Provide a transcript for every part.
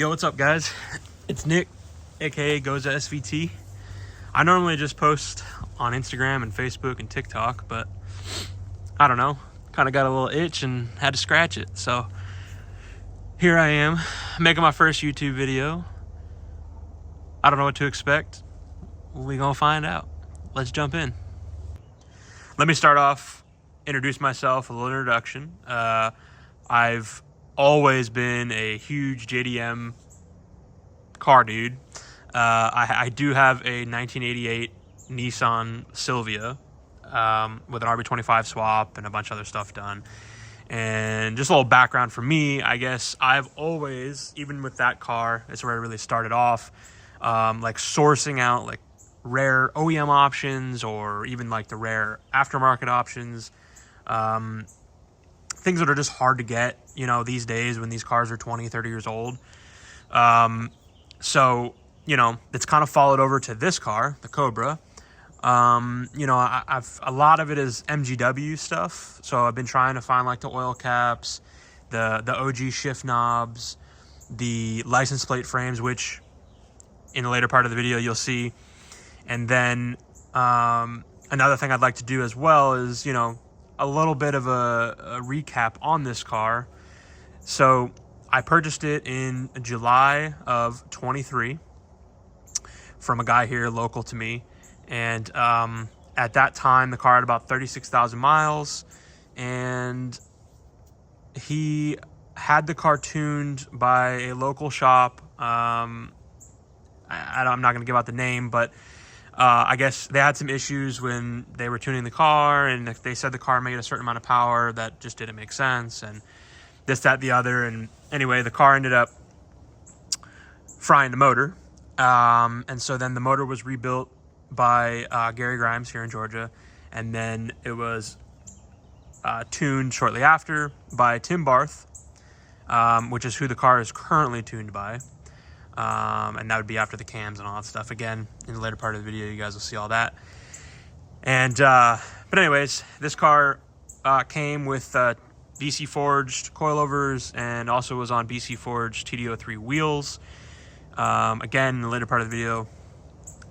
Yo, what's up, guys? It's Nick, aka Goza SVT. I normally just post on Instagram and Facebook and TikTok, but I don't know, kind of got a little itch and had to scratch it. So here I am, making my first YouTube video. I don't know what to expect. We gonna find out. Let's jump in. Let me start off, introduce myself, a little introduction. I've always been a huge JDM car dude. I do have a 1988 Nissan Silvia with an RB25 swap and a bunch of other stuff done. And just a little background for me, I guess I've always, even with that car, it's where I really started off, like sourcing out like rare OEM options or even like the rare aftermarket options. Things that are just hard to get, you know, these days when these cars are 20, 30 years old. So, you know, it's kind of followed over to this car, the Cobra. You know, I've a lot of it is MGW stuff. So I've been trying to find like the oil caps, the OG shift knobs, the license plate frames, which in the later part of the video you'll see. And then another thing I'd like to do as well is, you know, a little bit of a recap on this car. So I purchased it in July of 23 from a guy here local to me. And at that time, the car had about 36,000 miles. And he had the car tuned by a local shop. I'm not going to give out the name, but I guess they had some issues when they were tuning the car, and if they said the car made a certain amount of power, that just didn't make sense, and this, that, the other. And anyway, the car ended up frying the motor. And so then the motor was rebuilt by Gary Grimes here in Georgia, and then it was tuned shortly after by Tim Barth, which is who the car is currently tuned by. And that would be after the cams and all that stuff. Again, in the later part of the video, you guys will see all that. And but anyways, this car came with BC forged coilovers and also was on BC forged TD03 wheels. Again, in the later part of the video,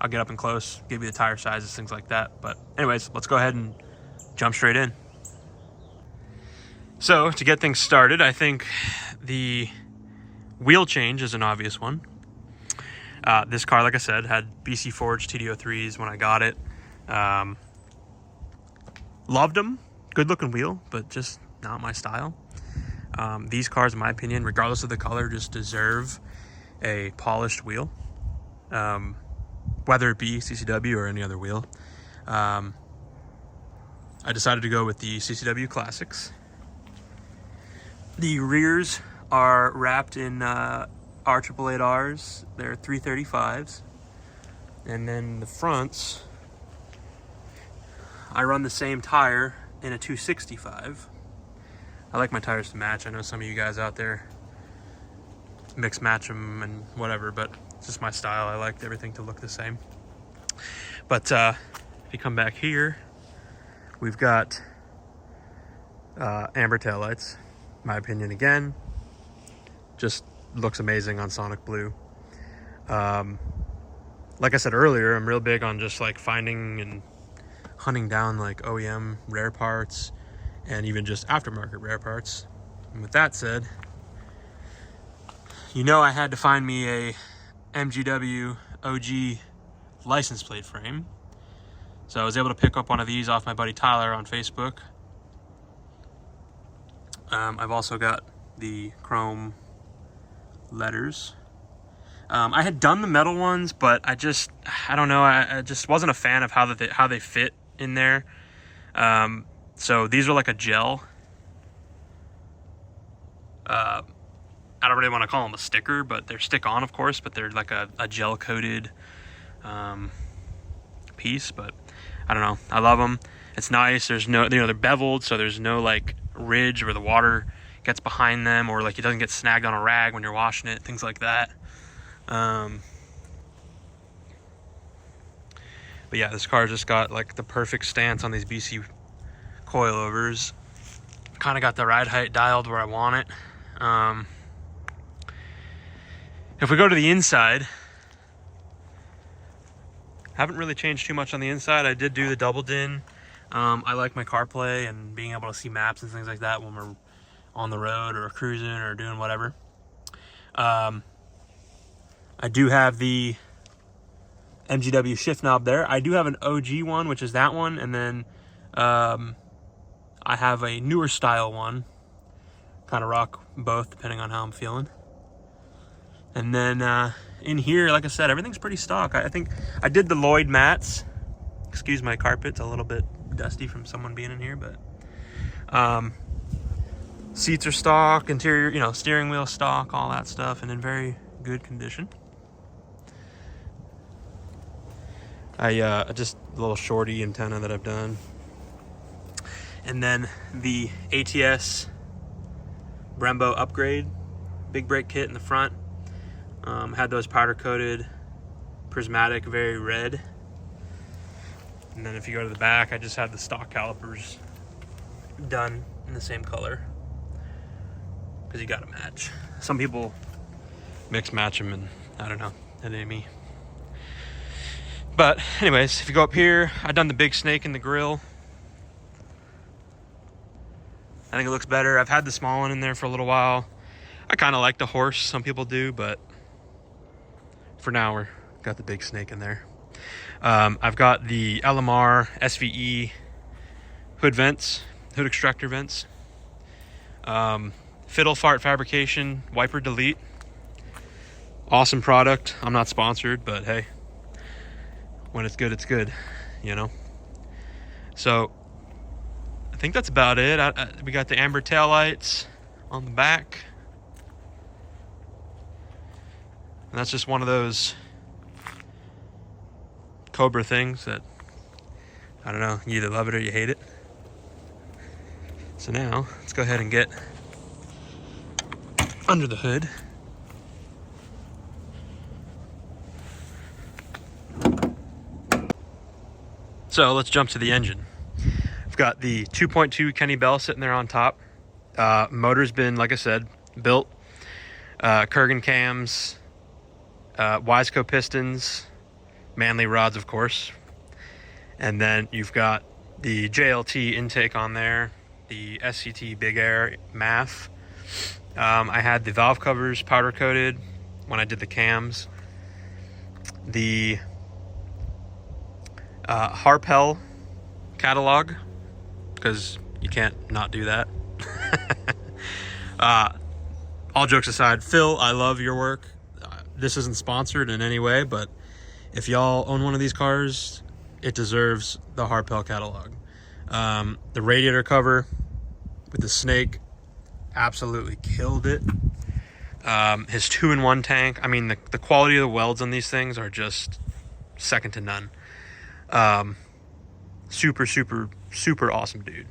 I'll get up and close, give you the tire sizes, things like that. But anyways, let's go ahead and jump straight in. So to get things started, I think the wheel change is an obvious one. This car, like I said, had BC forged TD03s when I got it. Loved them. Good looking wheel, but just not my style. These cars, in my opinion, regardless of the color, just deserve a polished wheel. Whether it be CCW or any other wheel. I decided to go with the CCW Classics. The rears are wrapped in R888Rs. They're 335s. And then the fronts, I run the same tire in a 265. I like my tires to match. I know some of you guys out there mix match them and whatever, but it's just my style. I like everything to look the same. But if you come back here, we've got amber taillights. My opinion, again, just looks amazing on Sonic Blue. Like I said earlier, I'm real big on just like finding and hunting down like OEM rare parts and even just aftermarket rare parts. And with that said, you know, I had to find me a MGW OG license plate frame. So I was able to pick up one of these off my buddy Tyler on Facebook. I've also got the chrome letters. I had done the metal ones, but I don't know, I just wasn't a fan of how they fit in there. So these are like a gel. I don't really want to call them a sticker, but they're stick on, of course, but they're like a gel coated piece. But I don't know, I love them. It's nice. There's no, you know, they're beveled, so there's no like ridge where the water gets behind them, or like it doesn't get snagged on a rag when you're washing it, things like that. But yeah, this car just got like the perfect stance on these BC coilovers. Kind of got the ride height dialed where I want it. If we go to the inside, haven't really changed too much on the inside. I did do the double din. I like my CarPlay and being able to see maps and things like that when we're on the road or cruising or doing whatever. I do have the MGW shift knob there. I do have an OG one, which is that one, and then I have a newer style one. Kind of rock both depending on how I'm feeling. And then in here, like I said, everything's pretty stock. I think I did the Lloyd mats. Excuse my carpet, it's a little bit dusty from someone being in here, but seats are stock, interior, you know, steering wheel stock, all that stuff, and in very good condition. Just a little shorty antenna that I've done. And then the ATS Brembo upgrade, big brake kit in the front. Had those powder coated, prismatic, very red. And then if you go to the back, I just had the stock calipers done in the same color, because you gotta match. Some people mix match them, and I don't know, that ain't me. But anyways, if you go up here, I've done the big snake in the grill. I think it looks better. I've had the small one in there for a little while. I kind of like the horse, some people do, but for now we're got the big snake in there. I've got the LMR SVE hood vents, hood extractor vents. Fiddle Fart Fabrication wiper delete. Awesome product. I'm not sponsored, but hey, when it's good, you know. So I think that's about it. We got the amber tail lights on the back. And that's just one of those Cobra things that, I don't know, you either love it or you hate it. So now, let's go ahead and get under the hood. So let's jump to the engine. I've got the 2.2 Kenny Bell sitting there on top. Motor's been, like I said, built. Kurgan cams, Wiseco pistons, Manley rods, of course. And then you've got the JLT intake on there, the SCT Big Air MAF. I had the valve covers powder coated when I did the cams. The Harpel catalog, because you can't not do that. All jokes aside, Phil, I love your work. This isn't sponsored in any way, but if y'all own one of these cars, it deserves the Harpel catalog. The radiator cover with the snake, absolutely killed it. His 2-in-1 tank, I mean, the quality of the welds on these things are just second to none. Super awesome dude,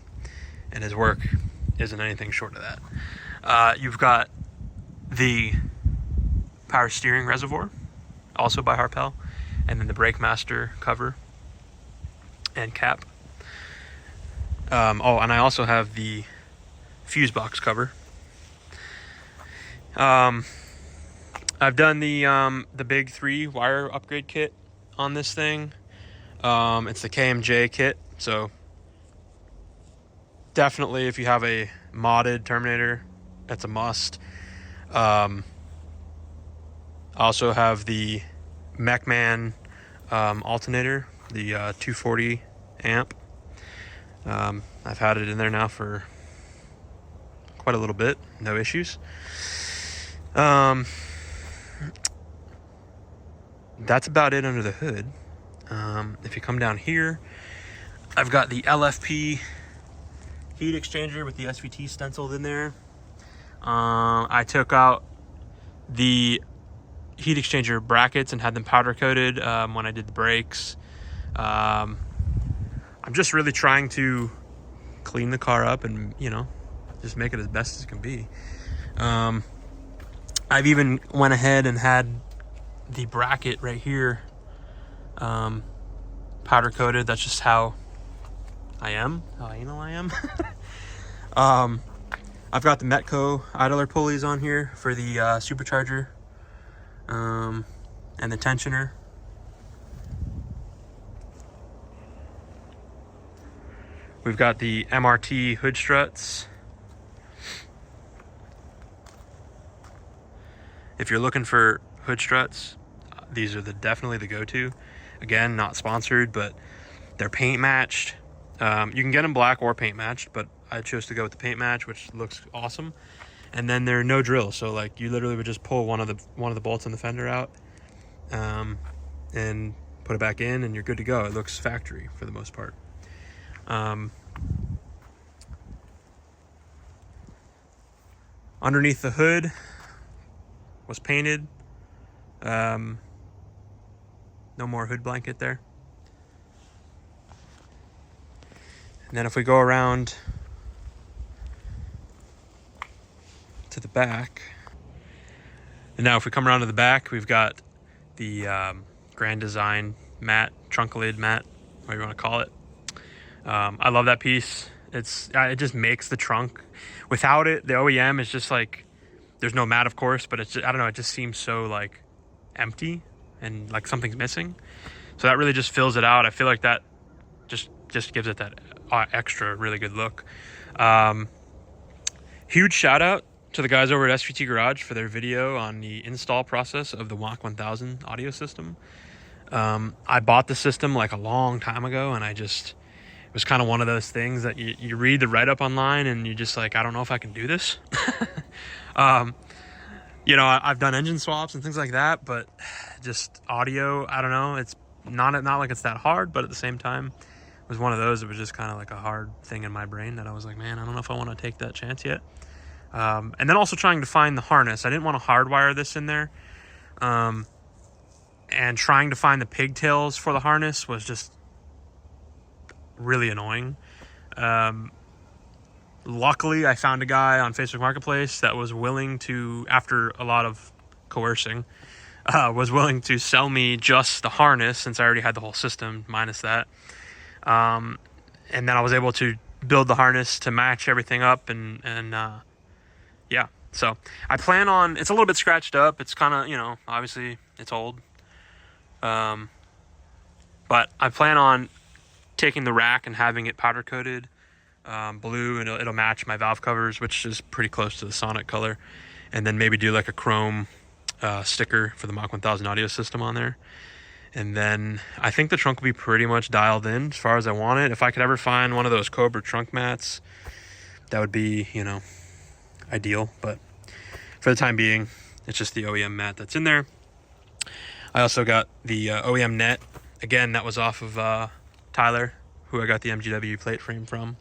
and his work isn't anything short of that. You've got the power steering reservoir, also by Harpel, and then the brake master cover and cap. Oh, and I also have the fuse box cover. I've done the big 3 wire upgrade kit on this thing. It's the KMJ kit, so definitely if you have a modded Terminator, that's a must. I also have the MechMan alternator, the 240 amp. I've had it in there now for quite a little bit, no issues. That's about it under the hood. If you come down here, I've got the LFP heat exchanger with the SVT stenciled in there. I took out the heat exchanger brackets and had them powder coated when I did the brakes. I'm just really trying to clean the car up and, you know, just make it as best as it can be. I've even went ahead and had the bracket right here powder coated. That's just how I am, how anal I am. I've got the Metco idler pulleys on here for the supercharger. and the tensioner. We've got the MRT hood struts. If you're looking for hood struts, these are definitely the go-to. Again, not sponsored, but they're paint matched. You can get them black or paint matched, but I chose to go with the paint match, which looks awesome. And then they're no drill, so like you literally would just pull one of the bolts in the fender out, and put it back in, and you're good to go. It looks factory for the most part. Underneath the hood was painted. No more hood blanket there. And then if we go around to the back, and now if we come around to the back, we've got the Grand Design mat, trunk lid mat, whatever you want to call it. I love that piece. It just makes the trunk. Without it, the OEM is just like, there's no mat, of course, but it's just, I don't know, it just seems so like empty and like something's missing. So that really just fills it out. I feel like that just gives it that extra really good look. Huge shout out to the guys over at SVT Garage for their video on the install process of the Mach 1000 audio system. I bought the system like a long time ago, and it was kind of one of those things that you read the write-up online and you're just like, I don't know if I can do this. You know, I've done engine swaps and things like that, but just audio, I don't know. It's not like it's that hard, but at the same time, it was one of those. It was just kind of like a hard thing in my brain that I was like, man, I don't know if I want to take that chance yet. And then also trying to find the harness. I didn't want to hardwire this in there. And trying to find the pigtails for the harness was just really annoying. Luckily, I found a guy on Facebook Marketplace that was willing to, after a lot of coercing, was willing to sell me just the harness, since I already had the whole system minus that. And then I was able to build the harness to match everything up, and yeah. So I plan on, it's a little bit scratched up. It's kind of, you know, obviously it's old. But I plan on taking the rack and having it powder coated blue, and it'll match my valve covers, which is pretty close to the Sonic color, and then maybe do like a chrome sticker for the Mach 1000 audio system on there. And then I think the trunk will be pretty much dialed in as far as I want it. If I could ever find one of those Cobra trunk mats, that would be, you know, ideal. But for the time being, it's just the OEM mat that's in there. I also got the OEM net. Again, that was off of Tyler, who I got the MGW plate frame from.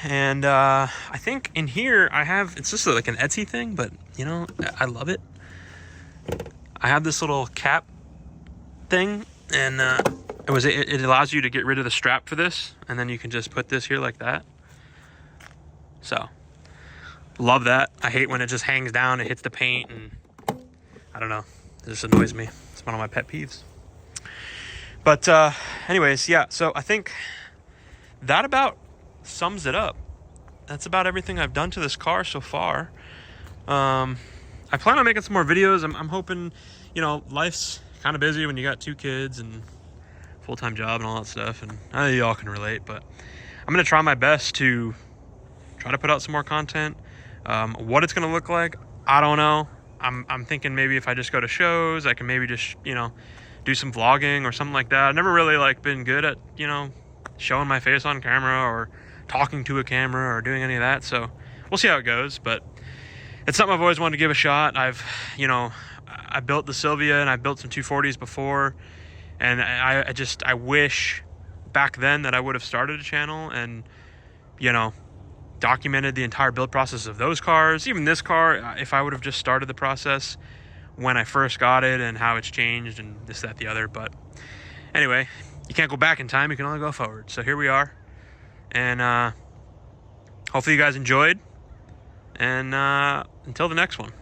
And I think in here I have, it's just like an Etsy thing, but you know, I love it. I have this little cap thing, and it allows you to get rid of the strap for this, and then you can just put this here like that. So love that. I hate when it just hangs down, it hits the paint, and I don't know, it just annoys me. It's one of my pet peeves. But anyways, yeah, so I think that about sums it up. That's about everything I've done to this car so far. I plan on making some more videos. I'm hoping, you know, life's kind of busy when you got 2 kids and full-time job and all that stuff, and I know y'all can relate, but I'm gonna try my best to try to put out some more content. What it's gonna look like, I don't know. I'm thinking maybe if I just go to shows, I can maybe just, you know, do some vlogging or something like that. I've never really like been good at, you know, showing my face on camera or talking to a camera or doing any of that, so we'll see how it goes. But it's something I've always wanted to give a shot. I built the Sylvia, and I built some 240s before, and I wish back then that I would have started a channel and, you know, documented the entire build process of those cars. Even this car, if I would have just started the process when I first got it and how it's changed and this, that, the other. But anyway, you can't go back in time, you can only go forward. So here we are, and hopefully you guys enjoyed, and until the next one.